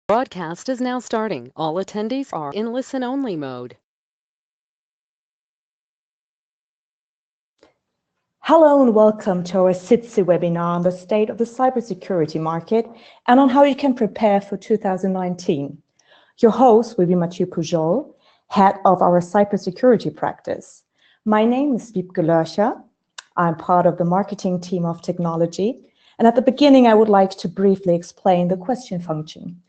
Broadcast is now starting. All attendees are in listen-only mode. Hello and welcome to our SITSI webinar on the state of the cybersecurity market and on how you can prepare for 2019. Your host will be Mathieu Poujol, head of our cybersecurity practice. My name is Wiebke Lörcher. I'm part of the marketing team of technology. And at the beginning, I would like to briefly explain the question function.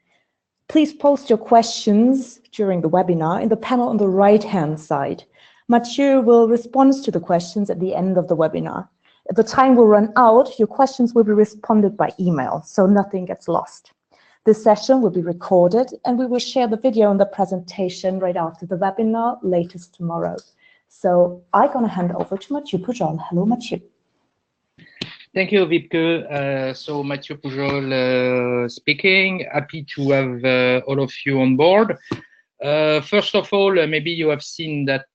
Please post your questions during the webinar in the panel on the right-hand side. Mathieu will respond to the questions at the end of the webinar. If the time will run out, your questions will be responded by email, so nothing gets lost. This session will be recorded, and we will share the video and the presentation right after the webinar, latest tomorrow. So I'm going to hand over to Mathieu Poujol. Hello, Mathieu. Thank you, Wiebke. So Mathieu Poujol speaking. Happy to have all of you on board. First of all, maybe you have seen that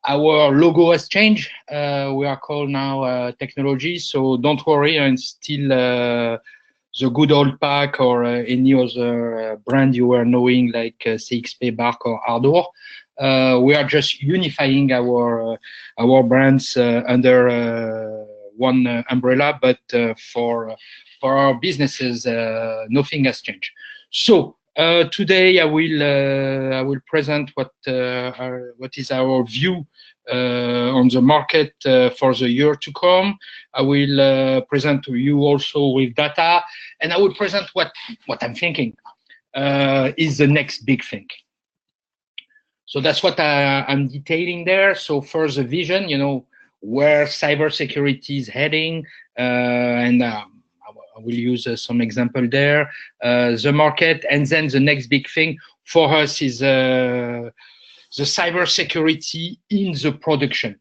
our logo has changed. We are called now Technology, so don't worry, and still the good old pack or any other brand you were knowing like CXP Group or Ardor. We are just unifying our brands under one umbrella, but for our businesses, nothing has changed. So today I will present what is our view on the market for the year to come. I will present to you also with data, and I will present what I'm thinking is the next big thing. So that's what I'm detailing there. So first, the vision, where cybersecurity is heading, and I will use some example there, the market, and then the next big thing for us is the cybersecurity in the production,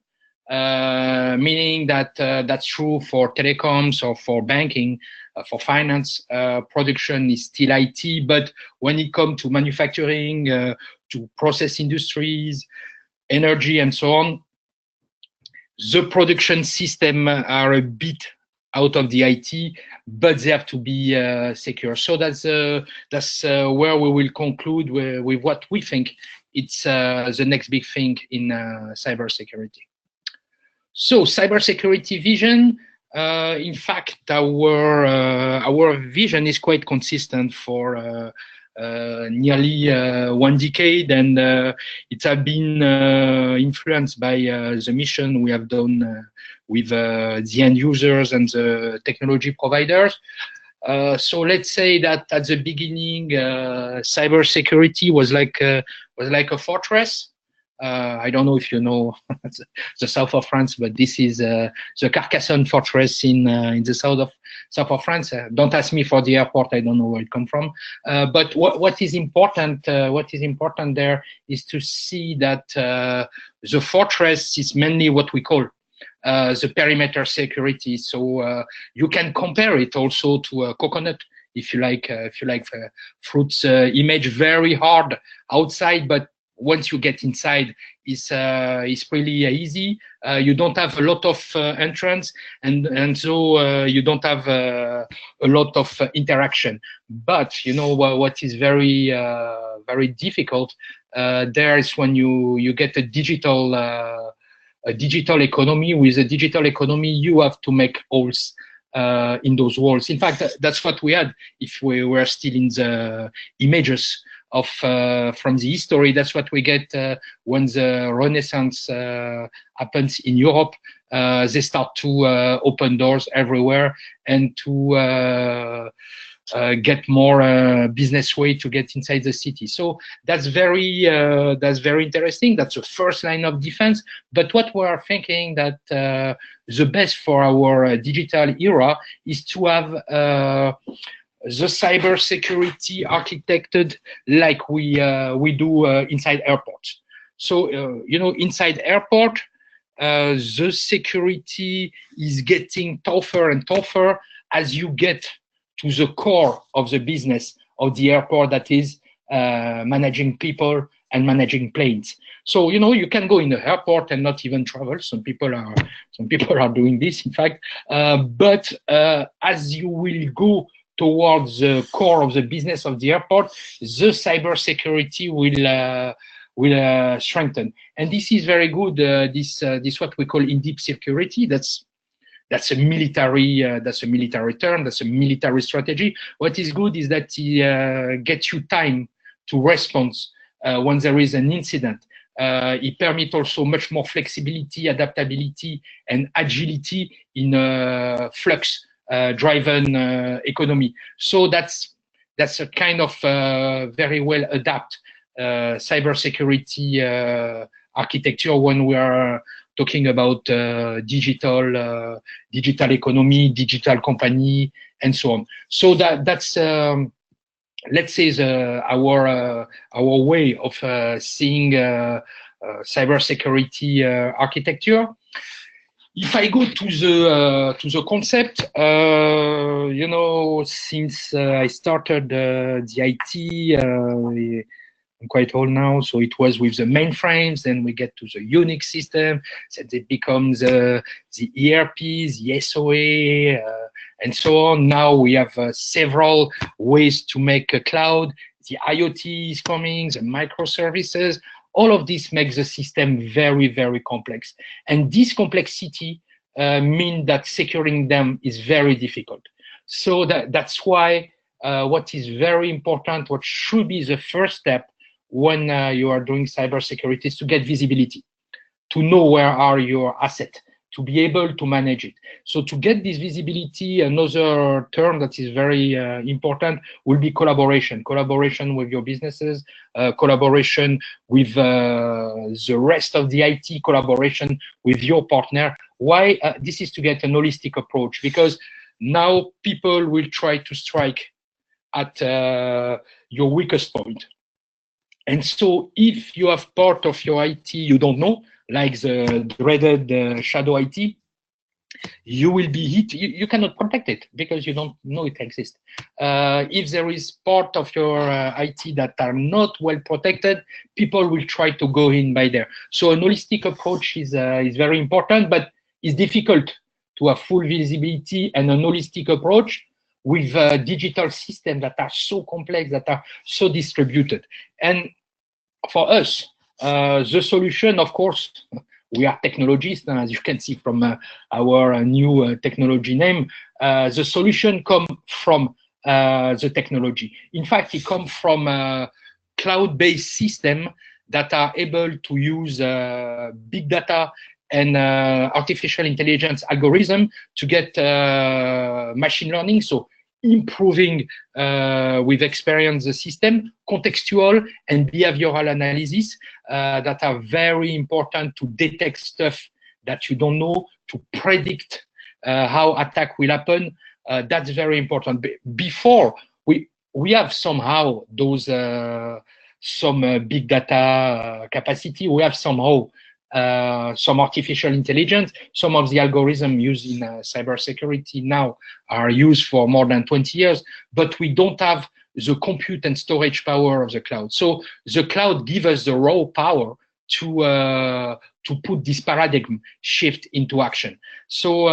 meaning that that's true for telecoms or for banking, for finance. Production is still IT, but when it comes to manufacturing, to process industries, energy, and so on, the production system are a bit out of the IT, but they have to be secure. So that's where we will conclude with what we think it's the next big thing in cybersecurity. So cybersecurity vision. In fact, our vision is quite consistent for nearly 1 decade, and it has been influenced by the mission we have done with the end users and the technology providers. So let's say that at the beginning, cybersecurity was like a fortress. I don't know if you know the south of France, but this is the Carcassonne fortress in the south of France. Don't ask me for the airport; I don't know where it comes from. But what is important there is to see that the fortress is mainly what we call the perimeter security. So you can compare it also to a coconut, if you like fruits image, very hard outside, but once you get inside, it's really easy. You don't have a lot of entrance, and so you don't have a lot of interaction. But what is very difficult there is when you get a digital economy. With a digital economy, you have to make holes in those walls. In fact, that's what we had if we were still in the images of from the history. That's what we get when the Renaissance happens in Europe. They start to open doors everywhere and to get more business way to get inside the city. So that's very interesting. That's the first line of defense. But what we are thinking that the best for our digital era is to have the cybersecurity architected like we do inside airports. So inside airport, the security is getting tougher and tougher as you get to the core of the business of the airport, that is managing people and managing planes. So you can go in the airport and not even travel. Some people are doing this, in fact. But as you will go towards the core of the business of the airport, the cybersecurity will strengthen. And this is very good. This what we call in-depth security. That's a military term. That's a military strategy. What is good is that it gets you time to respond when there is an incident. It permits also much more flexibility, adaptability, and agility in a flux-driven economy. So that's a kind of very well adapt cybersecurity architecture when we are talking about digital economy, digital company, and so on. So that's let's say our way of seeing cybersecurity architecture. If I go to the concept, you know, since I started the IT, I'm quite old now, so it was with the mainframes. Then we get to the Unix system. Then it becomes the ERP, the SOA, and so on. Now we have several ways to make a cloud. The IoT is coming, the microservices. All of this makes the system very, very complex. And this complexity means that securing them is very difficult. So that's why what is very important, what should be the first step when you are doing cybersecurity is to get visibility, to know where are your assets, to be able to manage it. So to get this visibility, another term that is very important will be collaboration. Collaboration with your businesses, collaboration with the rest of the IT, collaboration with your partner. Why? This is to get an holistic approach, because now people will try to strike at your weakest point. And so if you have part of your IT you don't know, like the dreaded shadow IT, you will be hit. You cannot protect it because you don't know it exists. If there is part of your IT that are not well protected, people will try to go in by there. So an holistic approach is very important, but it's difficult to have full visibility and an holistic approach with digital systems that are so complex, that are so distributed. And for us, the solution, of course, we are technologists, as you can see from our new technology name. The solution comes from the technology. In fact, it comes from a cloud-based system that are able to use big data and artificial intelligence algorithm to get machine learning. So improving with experience the system, contextual and behavioral analysis that are very important to detect stuff that you don't know, to predict how attack will happen. That's very important. Before we have somehow those some big data capacity. We have somehow some artificial intelligence. Some of the algorithms used in cybersecurity now are used for more than 20 years, but we don't have the compute and storage power of the cloud. So the cloud gives us the raw power to put this paradigm shift into action. So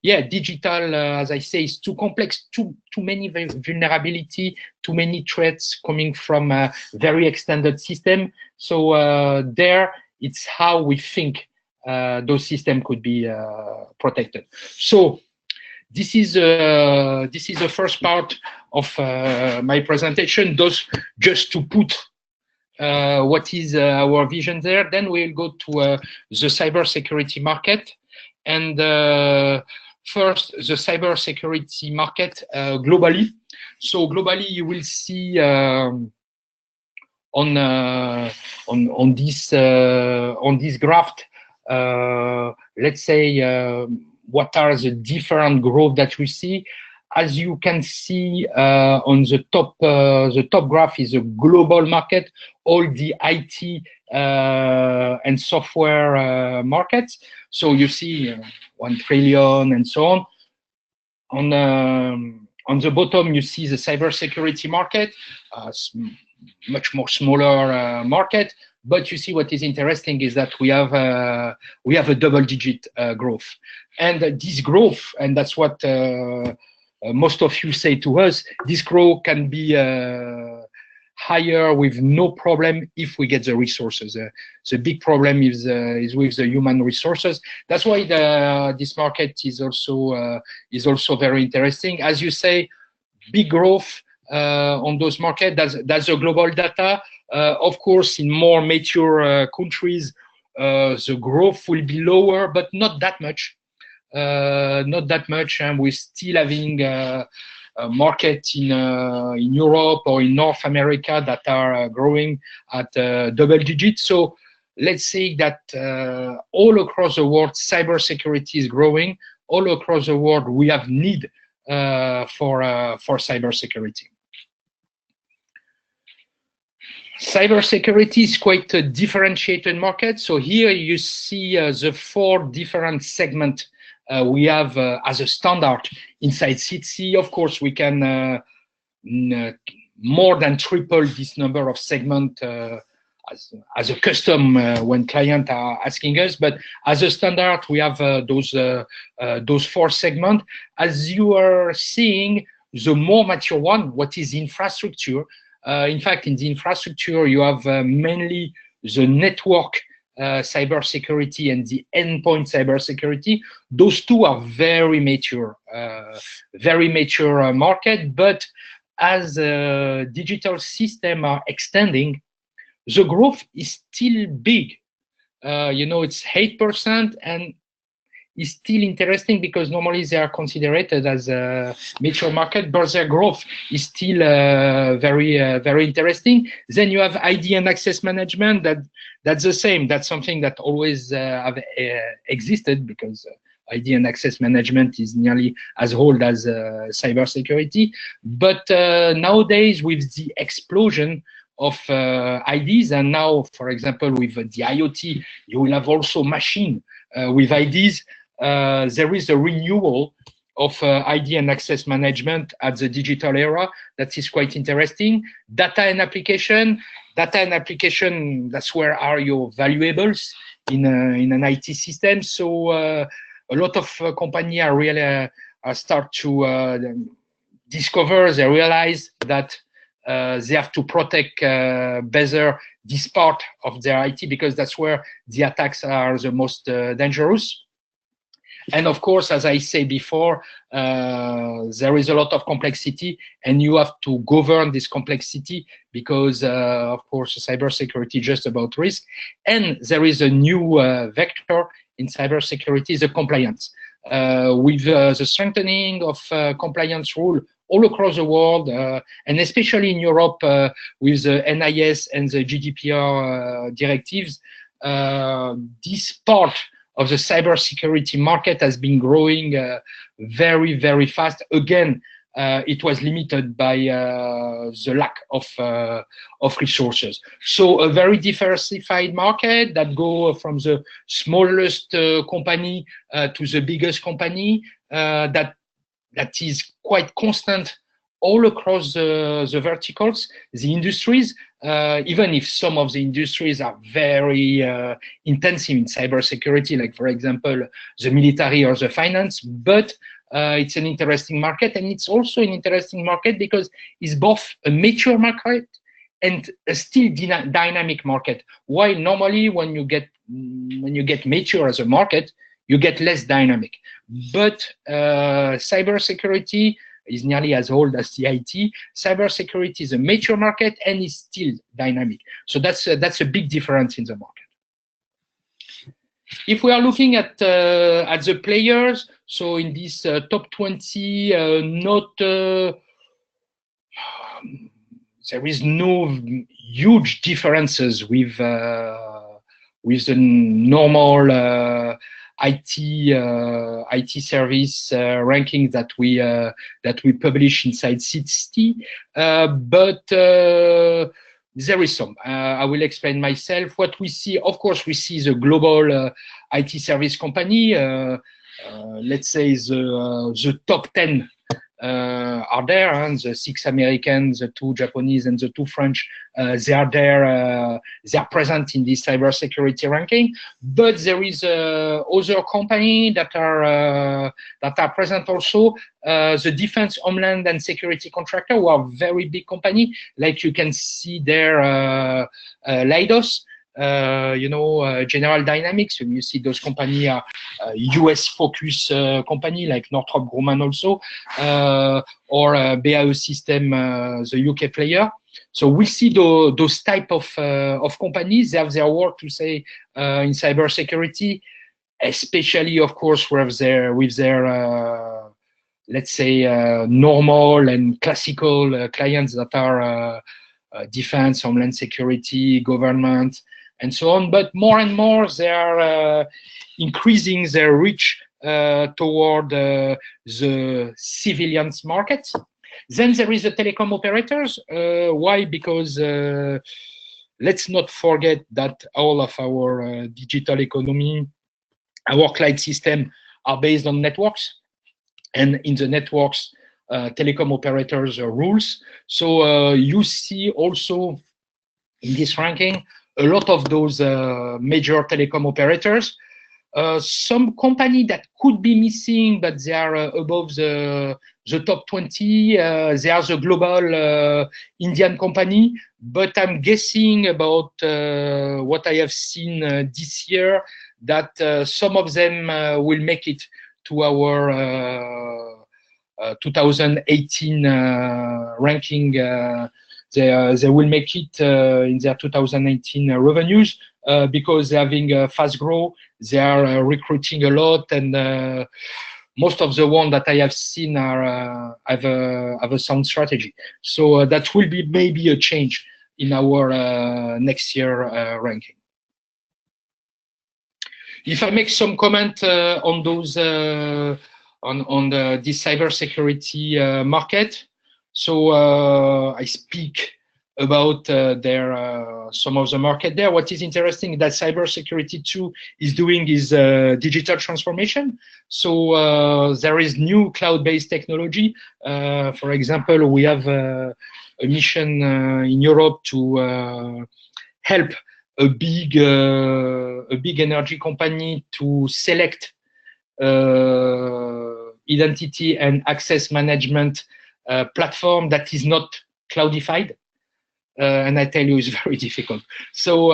yeah, digital, as I say, is too complex, too many vulnerability, too many threats coming from a very extended system. So there, it's how we think those systems could be protected. So this is the first part of my presentation. Those just to put what is our vision there. Then we'll go to the cybersecurity market. And first, the cybersecurity market globally. So globally, you will see on this graph, let's say what are the different growth that we see. As you can see on the top graph is a global market, all the IT and software markets. So you see 1 trillion and so on. On the bottom, you see the cybersecurity market, much more smaller market. But you see what is interesting is that we have a double-digit growth, and this growth, and that's what most of you say to us, this growth can be higher with no problem if we get the resources. The big problem is with the human resources. That's why this market is also very interesting. As you say, big growth on those markets. That's the global data. Of course, in more mature countries, the growth will be lower, but not that much. Not that much, and we're still having a market in Europe or in North America that are growing at double digits. So let's say that all across the world, cybersecurity is growing. All across the world, we have need for cybersecurity. Cybersecurity is quite a differentiated market. So here you see the 4 different segments we have as a standard inside SITSI. Of course, we can more than triple this number of segments as a custom when clients are asking us. But as a standard, we have those 4 segments. As you are seeing, the more mature one, what is infrastructure? In fact, in the infrastructure, you have mainly the network cybersecurity and the endpoint cybersecurity. Those 2 are very mature market. But as digital systems are extending, the growth is still big. It's 8%, and is still interesting because normally they are considered as a mature market, but their growth is still very interesting. Then you have ID and access management. That's the same. That's something that always have existed, because ID and access management is nearly as old as cybersecurity. But nowadays, with the explosion of IDs, and now, for example, with the IoT, you will have also machine with IDs. There is a renewal of ID and access management at the digital era that is quite interesting. Data and application, that's where are your valuables in an IT system. So a lot of companies are really start to discover, they realize that they have to protect better this part of their IT, because that's where the attacks are the most dangerous. And of course, as I say before, there is a lot of complexity, and you have to govern this complexity, because of course, cybersecurity is just about risk. And there is a new vector in cybersecurity, the compliance. With the strengthening of compliance rule all across the world, and especially in Europe with the NIS and the GDPR directives, this part of the cybersecurity market has been growing very, very fast. Again, it was limited by the lack of resources. So a very diversified market that go from the smallest company to the biggest company, that is quite constant all across the verticals, the industries, even if some of the industries are very intensive in cybersecurity, like, for example, the military or the finance, but it's an interesting market. And it's also an interesting market because it's both a mature market and a still dynamic market. While normally when you get mature as a market, you get less dynamic. But cybersecurity is nearly as old as the IT. Cybersecurity is a mature market and is still dynamic. So that's a big difference in the market. If we are looking at the players, so in this top 20, there is no huge differences with the normal IT service rankings that we publish inside SITSI, but there is some. I will explain myself. What we see, of course, we see the global IT service company. Let's say the top 10 are there, and the 6 Americans, the 2 Japanese, and the 2 French, they are there. They are present in this cybersecurity ranking. But there is other company that are present also. The defense, homeland, and security contractor, who are very big company, like you can see there, Leidos. General Dynamics. You see those companies are US focused company like Northrop Grumman also, or BAE System, the UK player. So we see those type of companies. They have their work to say in cybersecurity, especially of course with their let's say normal and classical clients that are defense, homeland security, government, and so on. But more and more, they are increasing their reach toward the civilians market. Then there is the telecom operators. Why? Because let's not forget that all of our digital economy, our cloud system are based on networks, and in the networks, telecom operators rules. So you see also in this ranking a lot of those major telecom operators. Some company that could be missing, but they are above the top 20. They are the global Indian company, but I'm guessing about what I have seen this year, that some of them will make it to our 2018 ranking. They will make it in their 2019 revenues because they're having fast growth. They are recruiting a lot, and most of the ones that I have seen are have a sound strategy. So that will be maybe a change in our next year ranking. If I make some comment on those on this cybersecurity market, so I speak about some of the market there. What is interesting that cybersecurity too is doing is digital transformation. So there is new cloud-based technology. For example, we have a mission in Europe to help a big energy company to select identity and access management platform that is not cloudified. And I tell you, it's very difficult. So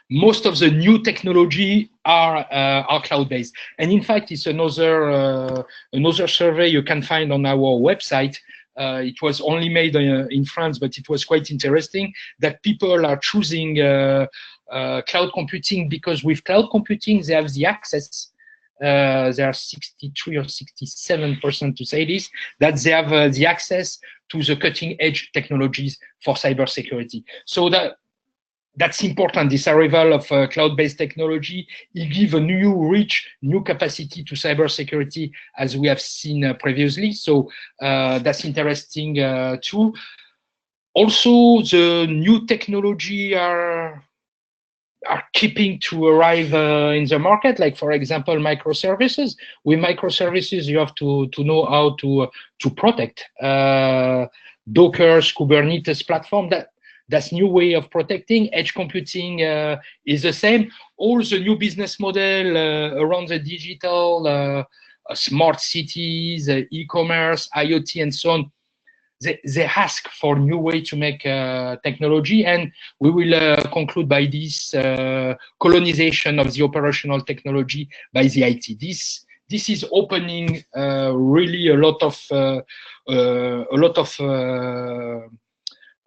most of the new technology are cloud-based. And in fact, it's another survey you can find on our website. It was only made in France, but it was quite interesting that people are choosing cloud computing because with cloud computing, they have the access. There are 63 or 67% to say this, that they have the access to the cutting edge technologies for cybersecurity. So that's important. This arrival of cloud-based technology, it gives a new reach, new capacity to cybersecurity, as we have seen previously. So that's interesting too. Also, the new technology are keeping to arrive in the market, like for example microservices. With microservices, you have to know how to protect Docker, Kubernetes platform. That's new way of protecting. Edge computing is the same. All the new business model around the digital, smart cities, e-commerce, IoT, and so on. They ask for new way to make technology, and we will conclude by this colonization of the operational technology by the IT. This is opening really a lot of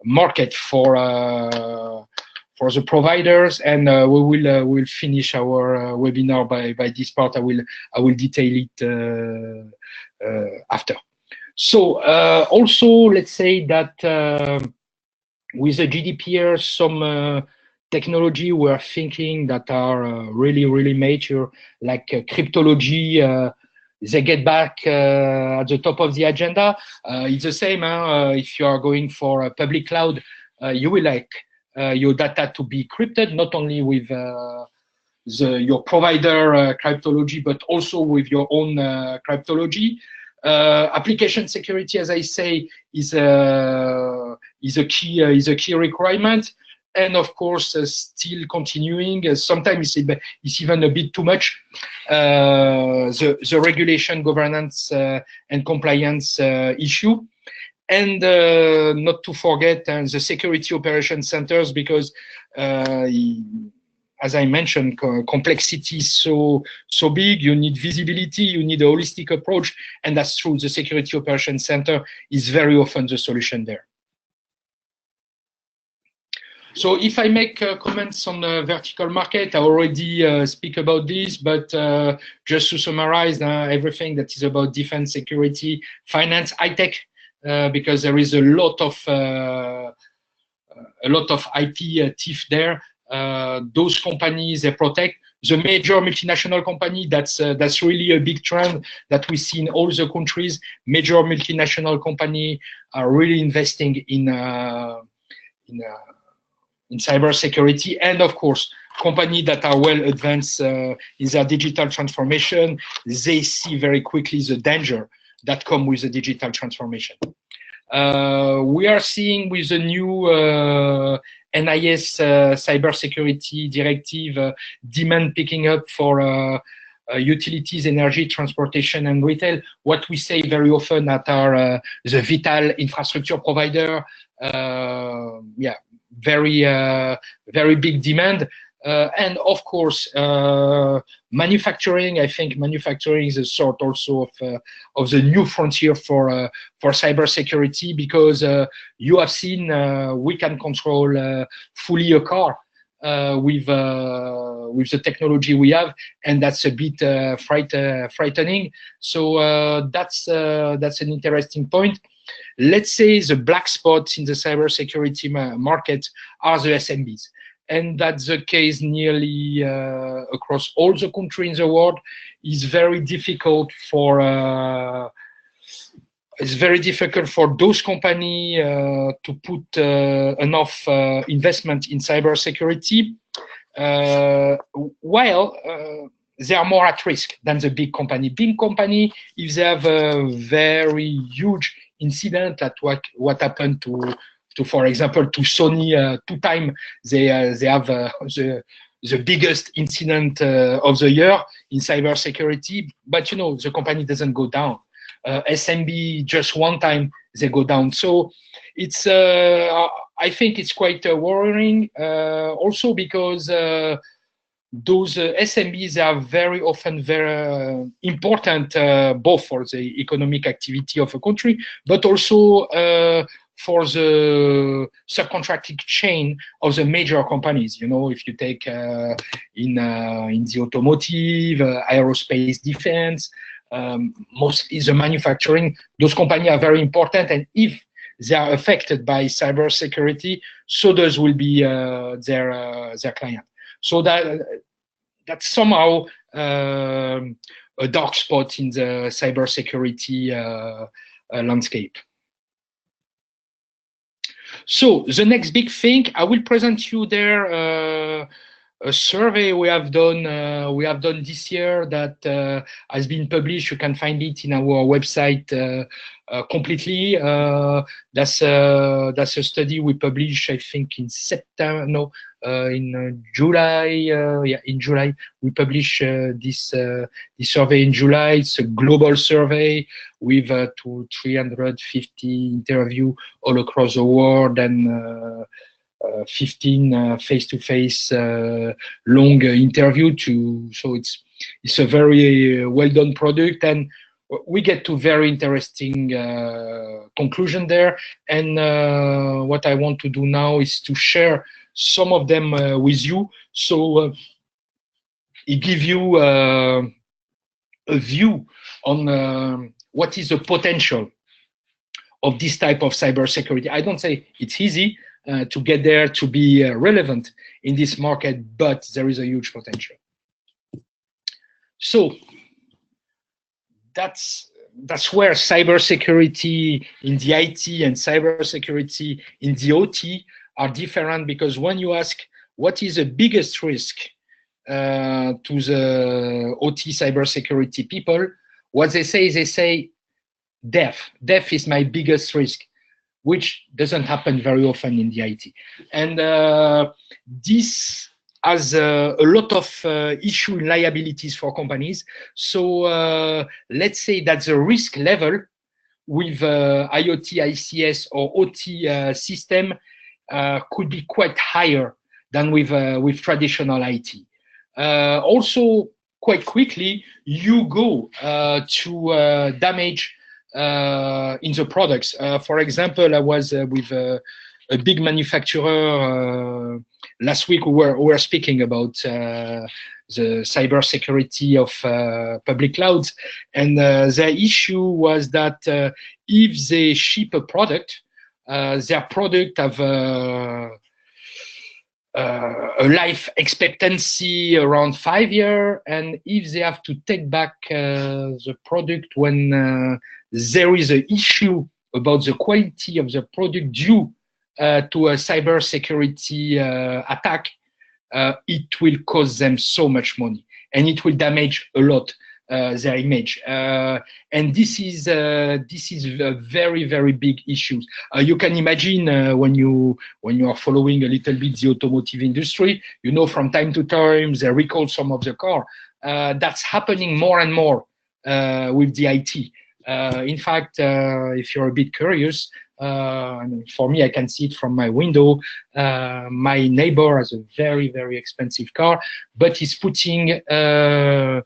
market for the providers, and we'll finish our webinar by this part. I will detail it after. So also, let's say that with the GDPR, some technology we're thinking that are really mature, like cryptology. They get back at the top of the agenda. It's the same. If you are going for a public cloud, you will like your data to be encrypted, not only with your provider cryptology, but also with your own cryptology. Application security, as I say, is a key requirement. And of course, still continuing. Sometimes it's even a bit too much. The regulation, governance, and compliance issue. And not to forget the security operation centers, because as I mentioned, complexity is so big. You need visibility, you need a holistic approach, and that's true. The security operation center is very often the solution there. So if I make comments on the vertical market, I already speak about this, but just to summarize everything that is about defense, security, finance, high tech, because there is a lot of IP thief there. Those companies, they protect. The major multinational company, that's really a big trend that we see in all the countries. Major multinational company are really investing in cybersecurity, and of course, companies that are well advanced in their digital transformation, they see very quickly the danger that come with the digital transformation. We are seeing with the new NIS cybersecurity directive demand picking up for utilities, energy, transportation, and retail. What we say very often at our the vital infrastructure provider, very big demand. And of course, manufacturing. I think manufacturing is a sort also of the new frontier for cybersecurity, because you have seen we can control fully a car with the technology we have, and that's a bit frightening. So that's an interesting point. Let's say the black spots in the cybersecurity market are the SMBs. And that's the case nearly across all the countries in the world. It's very difficult for those companies to put enough investment in cybersecurity, while they are more at risk than the big company. Big company, if they have a very huge incident, like what happened to for example, to Sony 2 times, they have the biggest incident of the year in cybersecurity. But you know, the company doesn't go down. SMB just 1 time they go down. So it's I think it's quite worrying. Also because those SMBs are very often very important, both for the economic activity of a country, but also for the subcontracting chain of the major companies. You know, if you take in the automotive, aerospace, defense, mostly the manufacturing, those companies are very important, and if they are affected by cybersecurity, so those will be their client. So that's somehow a dark spot in the cybersecurity landscape. So the next big thing, I will present you there a survey we have done this year that has been published. You can find it in our website completely. That's a study we published, I think, in September. No, in July. In July we published this survey in July. It's a global survey with 350 interviews all across the world, and 15 face-to-face long interview. So it's a very well done product, and we get to very interesting conclusion there. And what I want to do now is to share some of them with you, so it gives you a view on what is the potential of this type of cybersecurity. I don't say it's easy to get there, to be relevant in this market, but there is a huge potential. So that's where cybersecurity in the IT and cybersecurity in the OT are different, because when you ask what is the biggest risk to the OT cybersecurity people, what they say is Death is my biggest risk, which doesn't happen very often in the IT. And this has a lot of issue in liabilities for companies. So let's say that the risk level with IoT, ICS, or OT system could be quite higher than with traditional IT. Also, quite quickly, you go to damage in the products. For example, I was with a big manufacturer last week. We were speaking about the cybersecurity of public clouds, and the issue was that if they ship a product, their product have a life expectancy around 5 years, and if they have to take back the product when there is an issue about the quality of the product due to a cybersecurity attack, it will cost them so much money, and it will damage a lot their image. And this is a very, very big issue. You can imagine when you are following a little bit the automotive industry, you know, from time to time they recall some of the car. That's happening more and more with the IT. In fact, if you're a bit curious, for me, I can see it from my window. My neighbor has a very, very expensive car, but he's putting a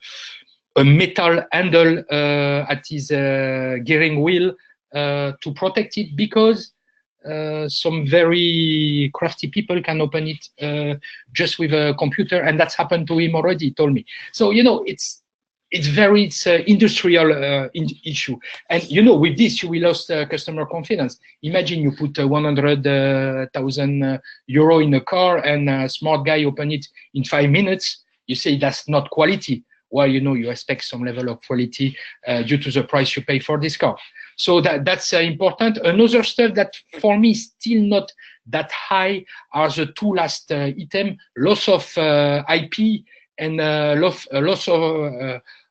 metal handle at his gearing wheel to protect it, because some very crafty people can open it just with a computer, and that's happened to him already, he told me. So, you know, it's industrial issue. And, you know, with this, you will lose customer confidence. Imagine you put 100,000 euro in a car, and a smart guy open it in 5 minutes. You say that's not quality. Well, you know, you expect some level of quality due to the price you pay for this car. So that's important. Another stuff that for me is still not that high are the two last items: loss of IP and loss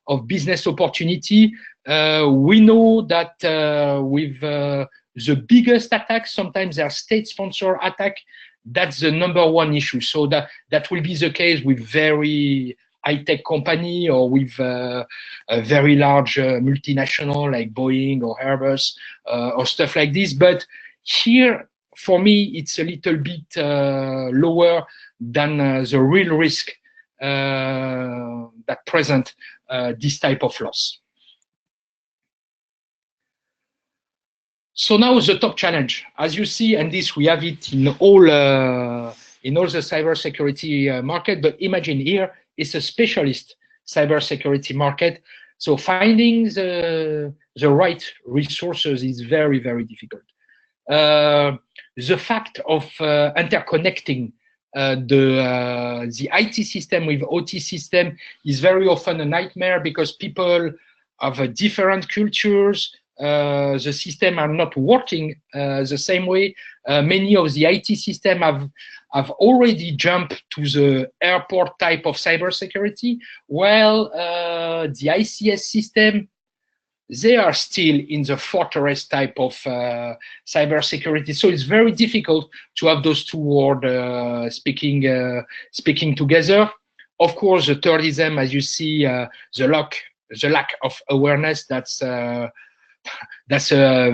of business opportunity. We know that with the biggest attacks, sometimes they are state-sponsored attack. That's the #1 issue. So that will be the case with very high-tech company, or with a very large multinational like Boeing or Airbus or stuff like this. But here, for me, it's a little bit lower than the real risk that present this type of loss. So now the top challenge, as you see, and this we have it in all the cybersecurity market. But imagine here, it's a specialist cybersecurity market. So finding the right resources is very, very difficult. The fact of interconnecting the IT system with OT system is very often a nightmare, because people have different cultures. The system are not working the same way. Many of the IT system have already jumped to the airport type of cybersecurity, while the ICS system, they are still in the fortress type of cybersecurity. So it's very difficult to have those two worlds speaking together. Of course, the thirdism, as you see, the lack of awareness, that's a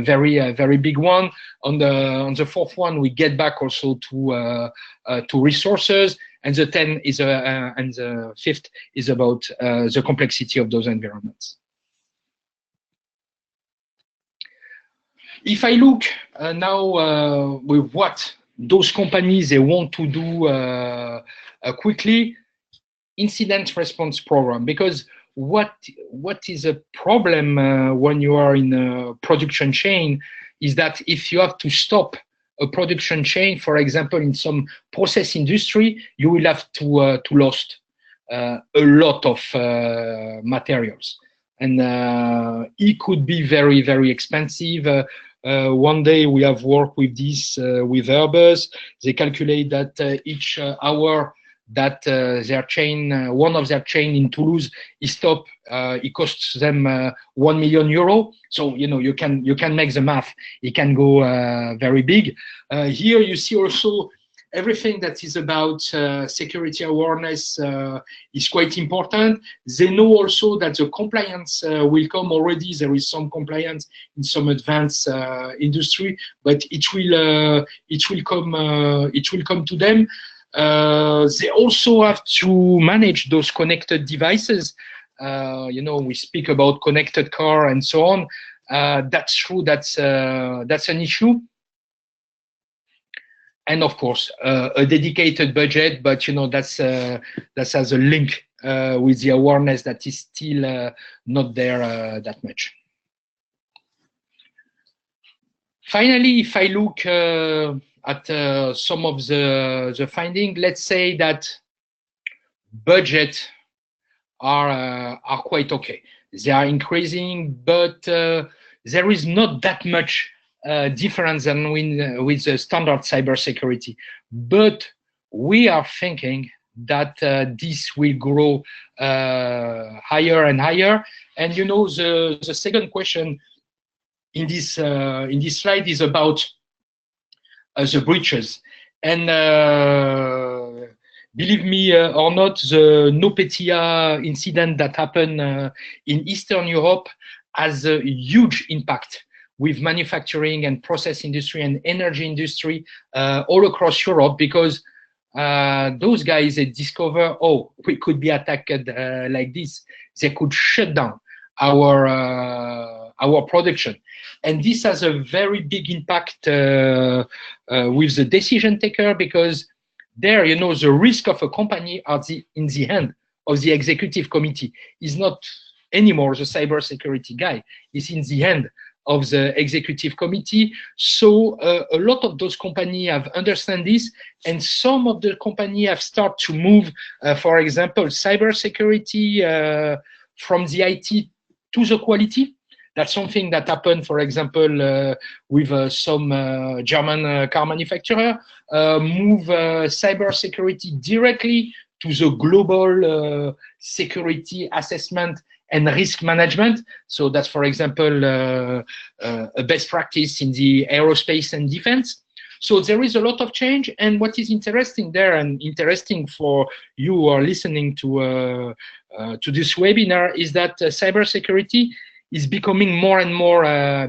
very big one. On the fourth one, we get back also to resources, and the fifth is about the complexity of those environments. If I look now with what those companies they want to do quickly, incident response program, because what is a problem when you are in a production chain is that if you have to stop a production chain, for example, in some process industry, you will have to lose a lot of materials, and it could be very, very expensive. One day we have worked with this with Airbus. They calculate that each hour that their chain, one of their chain in Toulouse, is stopped. It costs them €1 million. So you can make the math. It can go very big. Here you see also everything that is about security awareness is quite important. They know also that the compliance will come already. There is some compliance in some advanced industry, but it will come to them. They also have to manage those connected devices. We speak about connected car and so on. That's true. That's an issue. And of course, a dedicated budget, but that has a link with the awareness that is still not there that much. Finally, if I look at some of the findings, let's say that budgets are quite okay. They are increasing, but there is not that much difference than with the standard cybersecurity. But we are thinking that this will grow higher and higher. And the second question in this slide is about the breaches. And believe me or not, the NotPetya incident that happened in Eastern Europe has a huge impact with manufacturing and process industry and energy industry all across Europe, because those guys, they discover, oh, we could be attacked like this. They could shut down our production. And this has a very big impact with the decision taker, because there, the risk of a company are in the hand of the executive committee. Is not anymore the cybersecurity guy. It's in the hand of the executive committee. So a lot of those companies have understand this, and some of the companies have started to move, for example, cybersecurity from the IT to the quality. That's something that happened, for example, with some German car manufacturer, move cybersecurity directly to the global security assessment and risk management. So that's, for example, a best practice in the aerospace and defense. So there is a lot of change. And what is interesting there, and interesting for you who are listening to this webinar, is that cybersecurity is becoming more and more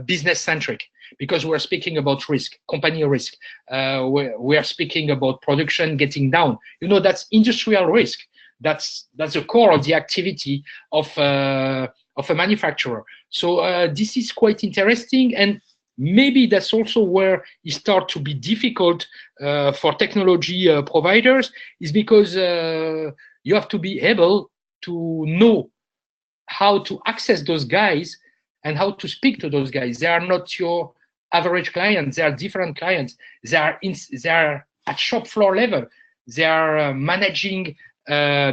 business-centric, because we're speaking about risk, company risk. We are speaking about production getting down. That's industrial risk. That's the core of the activity of a manufacturer. So this is quite interesting, and maybe that's also where it starts to be difficult for technology providers, is because you have to be able to know how to access those guys and how to speak to those guys. They are not your average clients. They are different clients. They are at shop floor level. They are managing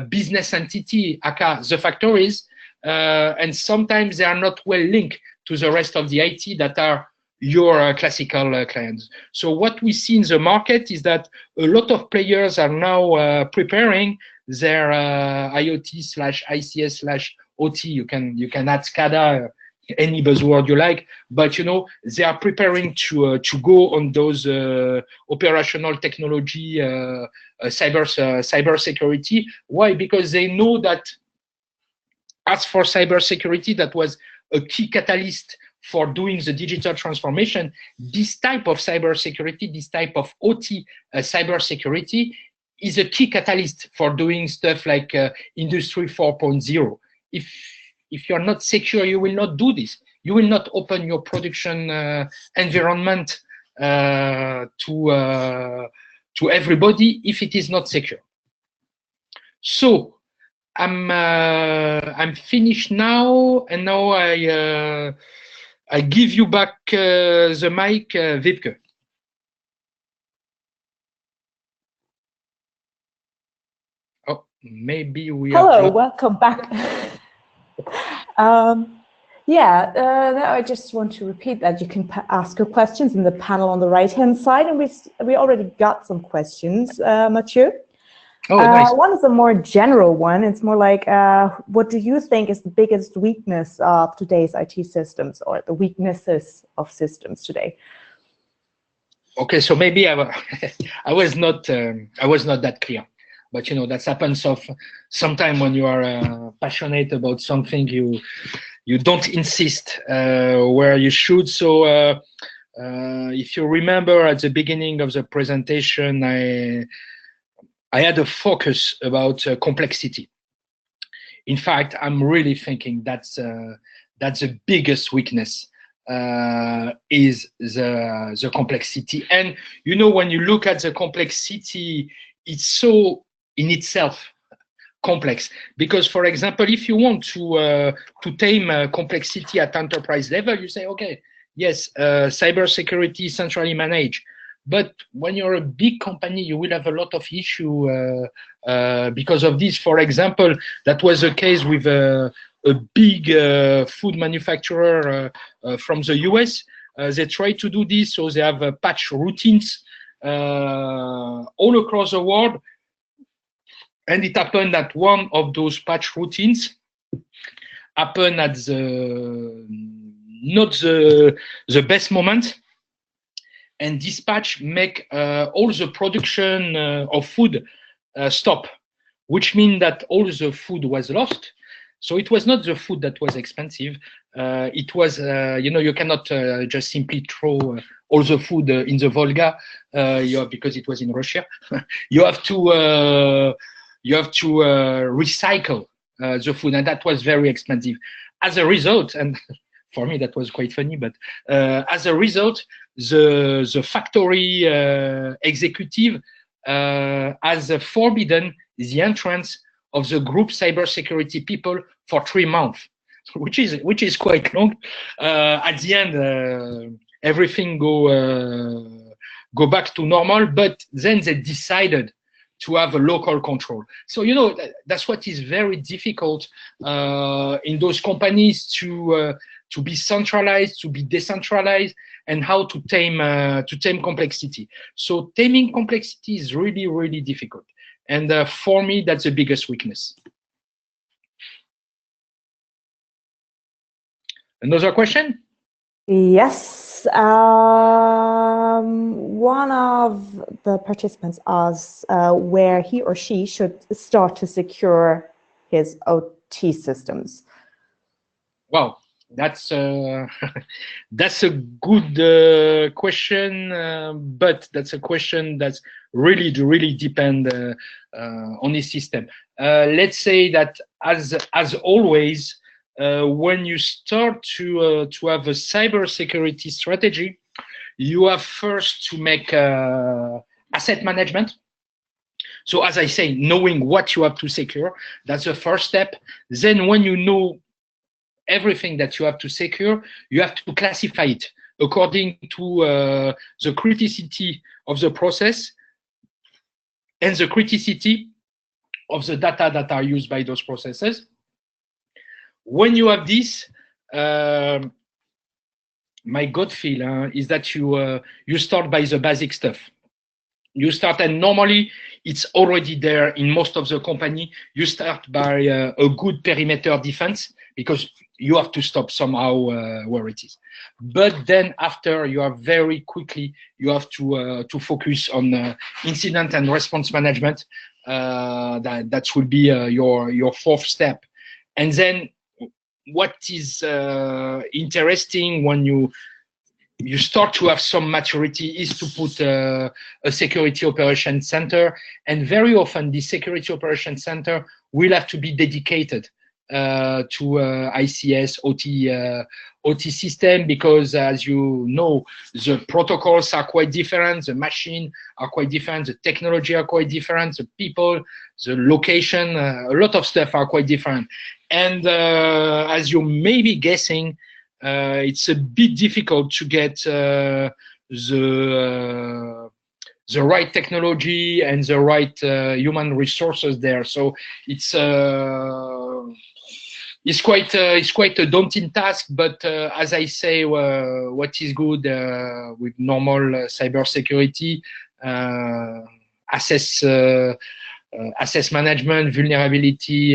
business entity, aka the factories, and sometimes they are not well linked to the rest of the IT that are your classical clients. So what we see in the market is that a lot of players are now preparing their IoT/ICS/OT. You can add SCADA, any buzzword you like, but they are preparing to go on those operational technology, cybersecurity. Why? Because they know that as for cybersecurity, that was a key catalyst for doing the digital transformation. This type of cybersecurity, this type of OT cybersecurity, is a key catalyst for doing stuff like Industry 4.0. If you're not secure, you will not do this. You will not open your production environment to everybody if it is not secure. So I'm finished now, and now I give you back the mic, Wipke. Oh, maybe we are. Hello, welcome back. Now I just want to repeat that you can ask your questions in the panel on the right-hand side, and we already got some questions, Mathieu. Oh, nice. One is a more general one. It's more like, what do you think is the biggest weakness of today's IT systems, or the weaknesses of systems today? Okay, so maybe I was not that clear, but you know that happens of sometime when you are passionate about something, you don't insist where you should. So if you remember at the beginning of the presentation, I had a focus about complexity. In fact, I'm really thinking that's the biggest weakness. Is the complexity. And you know, when you look at the complexity, it's so in itself complex, because for example, if you want to tame complexity at enterprise level, you say, okay, yes, cybersecurity centrally managed, but when you're a big company, you will have a lot of issue because of this. For example, that was the case with a big food manufacturer from the US. They try to do this, so they have patch routines all across the world. And it happened that one of those patch routines happened at not the best moment. And this patch make all the production of food stop, which means that all the food was lost. So it was not the food that was expensive. It was, you know, you cannot just simply throw all the food in the Volga, because it was in Russia. You have to recycle the food, and that was very expensive. As a result, and for me that was quite funny, but as a result, the factory executive has forbidden the entrance of the group cybersecurity people for 3 months, which is quite long. At the end, everything go back to normal, but then they decided to have a local control. So you know that's what is very difficult in those companies to be centralized, to be decentralized, and how to tame complexity. So taming complexity is really, really difficult. And for me, that's the biggest weakness. Another question? Yes. One of the participants asks where he or she should start to secure his OT systems. Wow, that's that's a good question, but that's a question that's really depend on the system. Let's say that as always, when you start to have a cybersecurity strategy, you have first to make asset management. So as I say, knowing what you have to secure, that's the first step. Then when you know everything that you have to secure, you have to classify it according to the criticity of the process and the criticity of the data that are used by those processes. When you have this, my gut feel is that you start by the basic stuff. You start, and normally it's already there in most of the company. You start by a good perimeter defense, because you have to stop somehow where it is. But then after, you are very quickly, you have to focus on incident and response management. That will be your fourth step. And then what is interesting when you start to have some maturity is to put a security operation center. And very often the security operation center will have to be dedicated to ICS, OT system, because as you know, the protocols are quite different, the machine are quite different, the technology are quite different, the people, the location, a lot of stuff are quite different. And as you may be guessing, it's a bit difficult to get the right technology and the right human resources there. So it's quite a daunting task. But as I say, what is good with normal cybersecurity, assess access management, vulnerability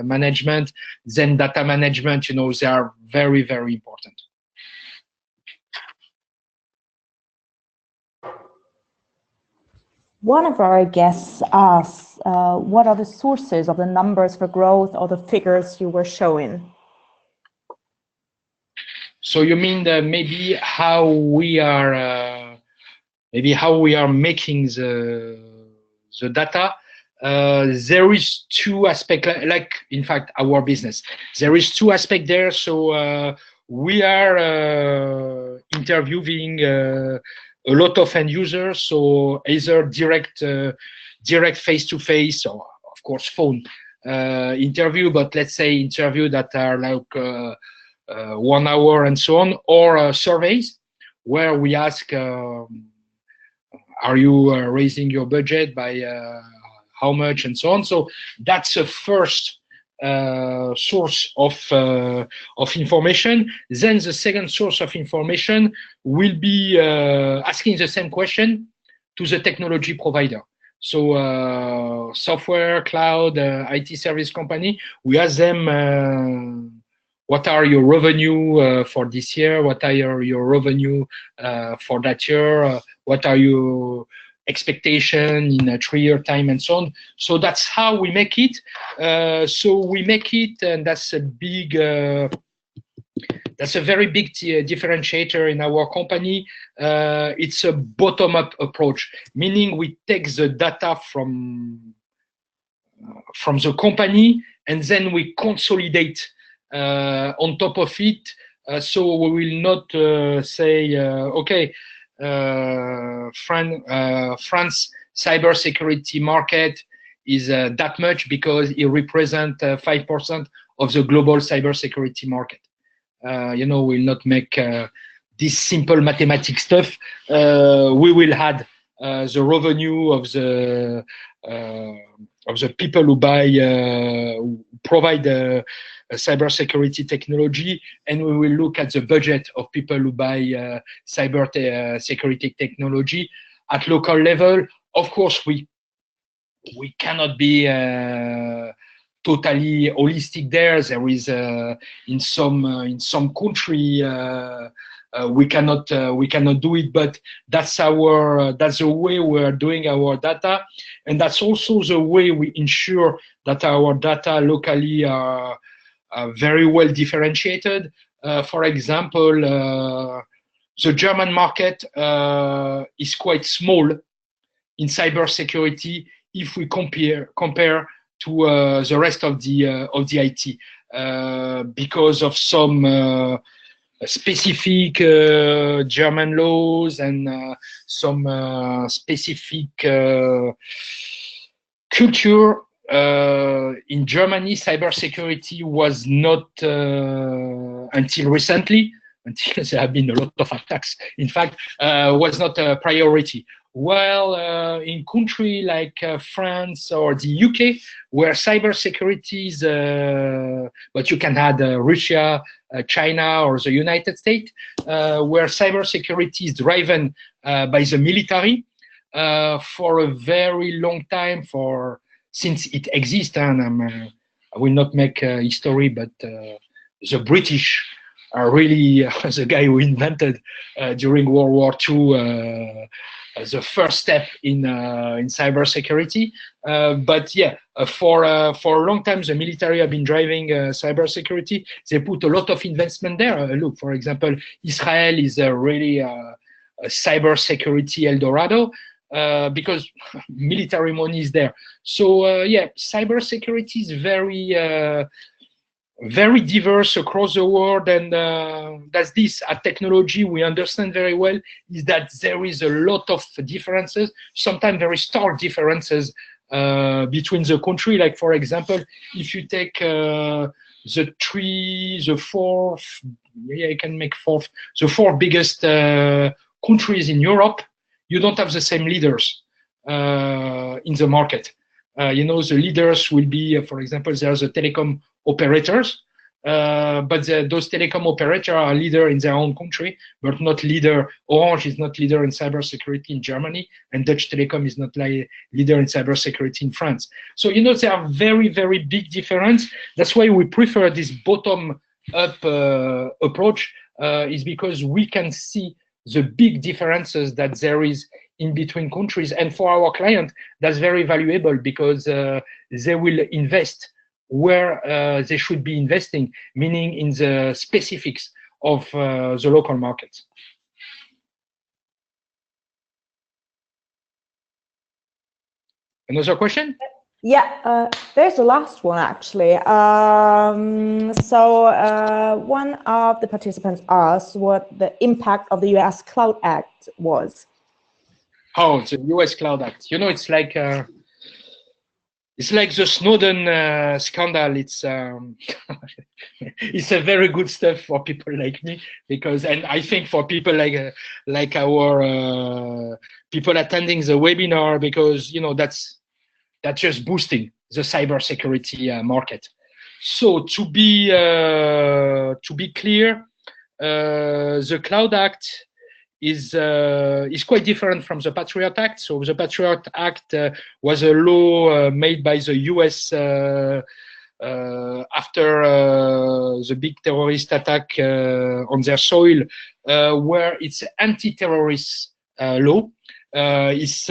management, then data management. You know, they are very, very important. One of our guests asks, what are the sources of the numbers for growth or the figures you were showing? So you mean maybe how we are making the data? There is two aspects, like in fact our business. There is two aspects there. So we are interviewing a lot of end users. So either direct face-to-face, or of course phone interview, but let's say interview that are like 1 hour and so on, or surveys where we ask, are you raising your budget by how much and so on. So that's a first source of information. Then the second source of information will be asking the same question to the technology provider. So software, cloud, IT service company, we ask them, what are your revenue for this year? What are your revenue for that year? What are your expectation in a 3-year time and so on? So that's how we make it. So we make it, and that's a very big differentiator in our company. It's a bottom-up approach, meaning we take the data from the company and then we consolidate on top of it. So we will not say, okay, France cybersecurity market is that much because it represents 5% of the global cybersecurity market. You know, we'll not make this simple mathematics stuff. We will add the revenue of the people who provide cybersecurity technology, and we will look at the budget of people who buy cybersecurity technology at local level. Of course, we cannot be totally holistic there. There is in some country we cannot do it, but that's the way we're doing our data, and that's also the way we ensure that our data locally are very well differentiated. For example, the German market is quite small in cybersecurity if we compare to the rest of the IT, because of some specific German laws and some specific culture. In Germany, cybersecurity was not until recently, until there have been a lot of attacks, in fact, was not a priority. Well, in country like France or the UK, where cybersecurity is, but you can add Russia, China, or the United States, where cybersecurity is driven by the military for a very long time, since it exists. And I will not make history, but the British are really the guy who invented during World War II the first step in cybersecurity. But yeah, for a long time, the military have been driving cybersecurity. They put a lot of investment there. Look, for example, Israel is really a cybersecurity Eldorado. Because military money is there. So yeah, cybersecurity is very diverse across the world, and that's this at technology we understand very well, is that there is a lot of differences, sometimes very stark differences between the country. Like for example, if you take the four biggest countries in Europe, you don't have the same leaders in the market. You know, the leaders will be, for example, there's the telecom operators. but those telecom operators are leader in their own country, but not leader. Orange is not leader in cybersecurity in Germany, and Dutch Telecom is not leader in cybersecurity in France. So, you know, there are very, very big difference. That's why we prefer this bottom-up approach, is because we can see the big differences that there is in between countries. And for our client, that's very valuable because they will invest where they should be investing, meaning in the specifics of the local market. Another question? Yeah, there's the last one actually. One of the participants asked what the impact of the US Cloud Act was. Oh, the US Cloud Act. You know, it's like the Snowden scandal. It's it's a very good stuff for people like me because, and I think for people like our people attending the webinar, because you know that's just boosting the cybersecurity market. So to be clear, the Cloud Act is quite different from the Patriot Act. So the Patriot Act was a law made by the US after the big terrorist attack on their soil, where it's anti-terrorist law. It's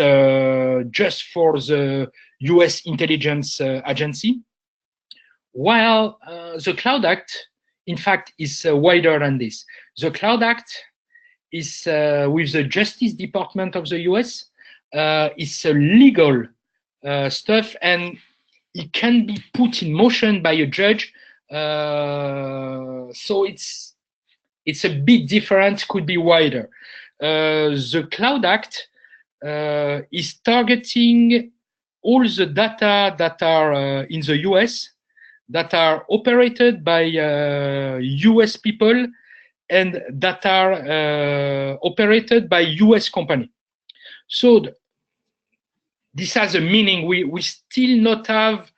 just for the US intelligence agency, while the Cloud Act, in fact, is wider than this. The Cloud Act is with the Justice Department of the US. It's a legal stuff, and it can be put in motion by a judge. So it's a bit different, could be wider. The Cloud Act is targeting all the data that are in the US that are operated by US people and that are operated by US company. So this has a meaning. We still not have,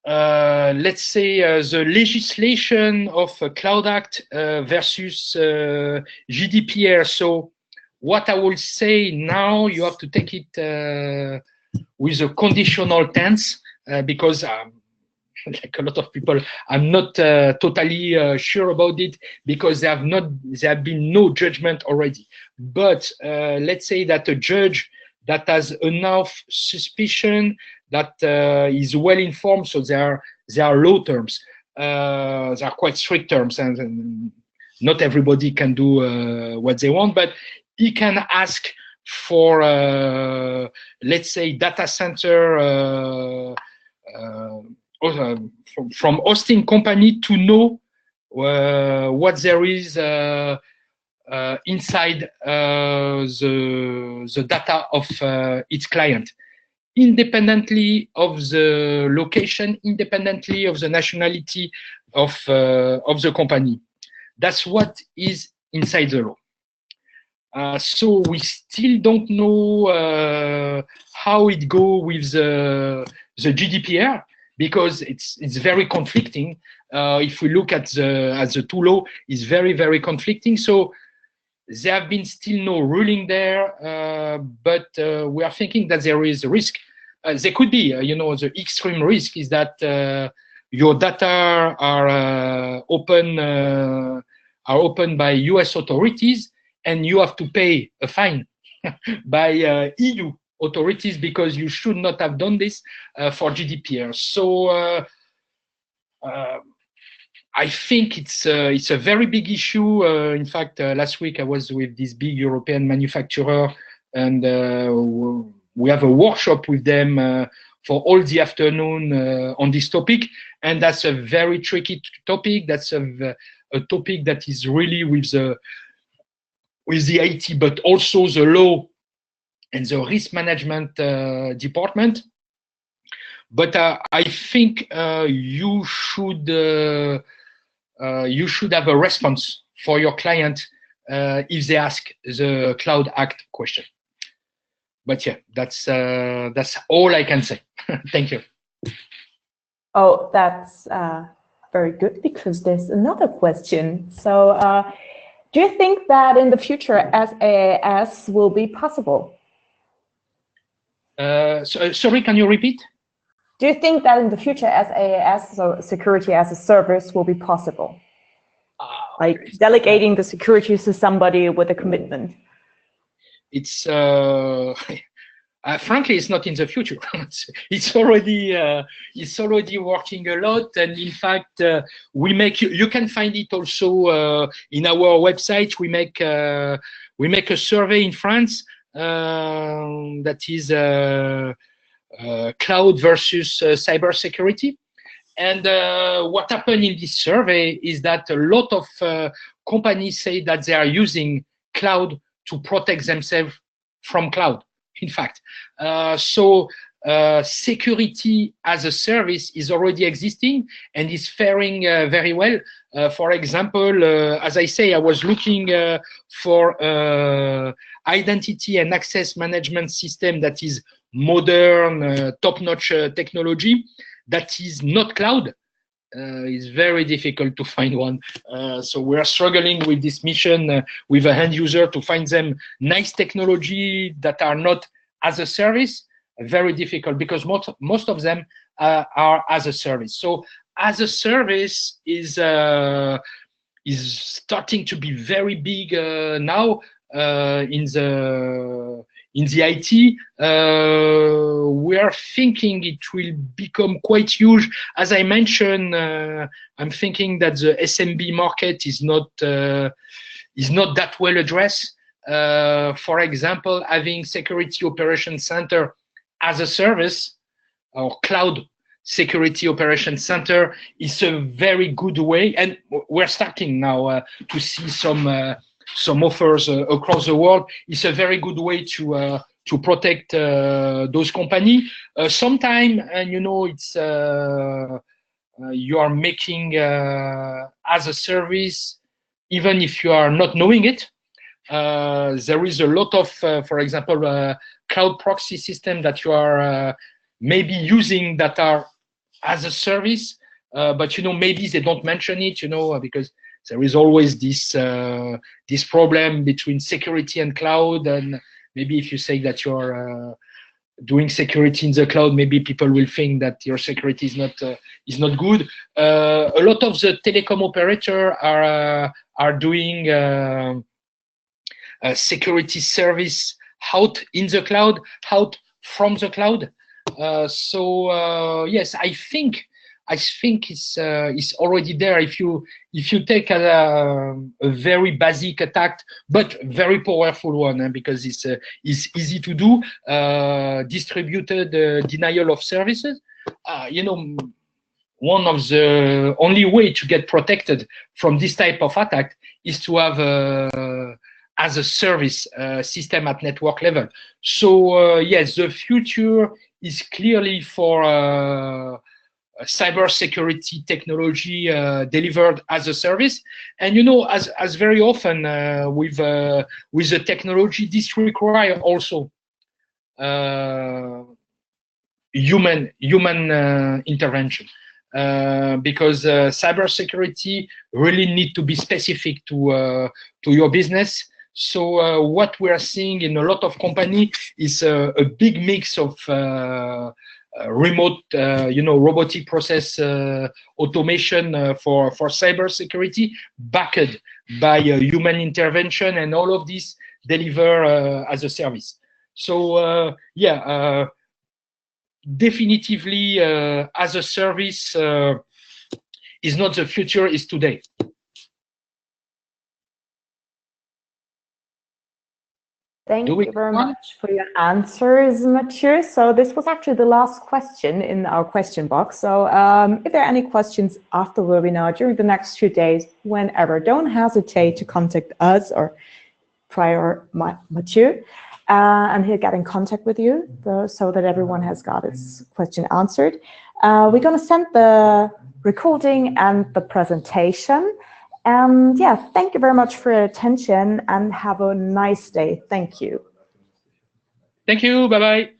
let's say, the legislation of Cloud Act versus GDPR. So what I will say now, you have to take it with a conditional tense, because like a lot of people, I'm not totally sure about it, because there have been no judgment already. But let's say that a judge that has enough suspicion, that is well informed, so there are law terms, there are quite strict terms, and not everybody can do what they want, but he can ask for, let's say, data center from hosting company to know what there is inside the data of its client, independently of the location, independently of the nationality of the company. That's what is inside the law. So we still don't know how it goes with the GDPR, because it's very conflicting. If we look at the two law, it's very, very conflicting. So there have been still no ruling there, but we are thinking that there is a risk. There could be, you know, the extreme risk is that your data are open by US authorities, and you have to pay a fine by EU authorities because you should not have done this for GDPR. So I think it's a very big issue. In fact, last week I was with this big European manufacturer, and we have a workshop with them for all the afternoon on this topic. And that's a very tricky topic. That's a topic that is really with the IT, but also the law and the risk management department. But I think you should have a response for your client if they ask the Cloud Act question. But yeah, that's all I can say. Thank you. Oh, that's very good, because there's another question. So do you think that in the future SaaS will be possible? Sorry, can you repeat? Do you think that in the future SaaS, so security as a service, will be possible? Like delegating the security to somebody with a commitment? It's frankly, it's not in the future. It's already working a lot, and in fact, we make you can find it also in our website. We make a survey in France that is cloud versus cybersecurity. And what happened in this survey is that a lot of companies say that they are using cloud to protect themselves from cloud. In fact, security as a service is already existing and is faring very well. For example, as I say, I was looking for identity and access management system that is modern, top-notch technology that is not cloud. It's very difficult to find one. So we are struggling with this mission with a end user to find them nice technology that are not as a service. Very difficult, because most of them are as a service. So as a service is starting to be very big now in the IT. We are thinking it will become quite huge. As I mentioned, I'm thinking that the SMB market is not that well addressed. For example, having security operations center as a service, or cloud security operations center, is a very good way, and we're starting now to see some offers across the world. It's a very good way to protect those companies. Sometimes, and it's you are making as a service, even if you are not knowing it. There is a lot of, for example, cloud proxy system that you are maybe using that are as a service, but maybe they don't mention it, because there is always this problem between security and cloud. And maybe if you say that you're doing security in the cloud, maybe people will think that your security is not good. A lot of the telecom operator are doing security service out in the cloud, out from the cloud. Yes, I think it's already there. If you take a very basic attack, but very powerful one, because it's easy to do, distributed denial of services. One of the only way to get protected from this type of attack is to have as a service system at network level. So yes, the future is clearly for cybersecurity technology delivered as a service. And as very often with the technology, this require also human intervention, because cybersecurity really need to be specific to your business. So what we are seeing in a lot of companies is a big mix of remote, robotic process automation for cybersecurity, backed by human intervention, and all of this deliver as a service. So definitively as a service is not the future, is today. Thank you very much for your answers, Mathieu. So this was actually the last question in our question box. So if there are any questions after the webinar during the next few days, whenever, don't hesitate to contact us or prior Mathieu, and he'll get in contact with you so that everyone has got his question answered. We're going to send the recording and the presentation. And yeah, thank you very much for your attention, and have a nice day. Thank you. Thank you. Bye-bye.